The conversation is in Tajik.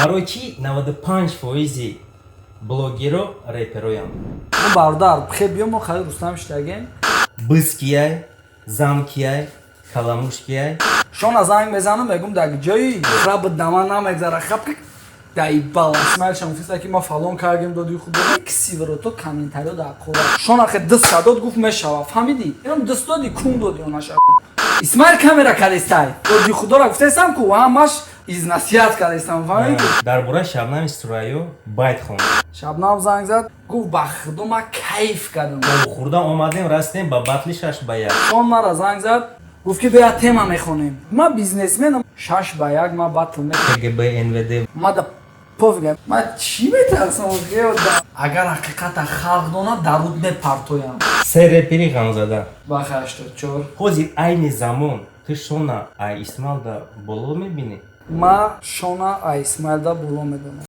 Короче, 95% блогеров рэпероям. Ну бардар, бихе биё мо хали Рустам иштагем. Бызкияй, замкияй, каламушкияй. Шона занг мезанам мегум дар ҷои раб дама намегзара хаб даибала. Исмаил шамфиса ки ма фалон кардем доди худо. Ксивро то комментарио дар қора. Шона хе дст дод гуфт мешава. Фаҳмиди? Инам дст доди кун доди онаша. Исмаил камера кадестай. Доди худора гуфтесам ку ҳамаш изнасиҳат кадестам. Фаҳмиди? Дар бораи Шабнами Сурайё байт хонад. Шабнам занг зад гуфт ба худо ма кайф кардам. Хурдам омадем растем ба батли 6-1. Шон мара занг зад гуфт ки бия тема мехонем. Ма бизнесменам 6-1 ма батл мекунам. КГБ, НВД. ма да пофигам. Ма чӣ метарсам геода. Агар ҳақиқата халқ донад даруд мепартоям. Се репери ғамзада. Ба 84. Ҳозир айни замон ту Шона ай Исмаил да боло мебинӣ? Ма Шона Исмаил да боло медонам.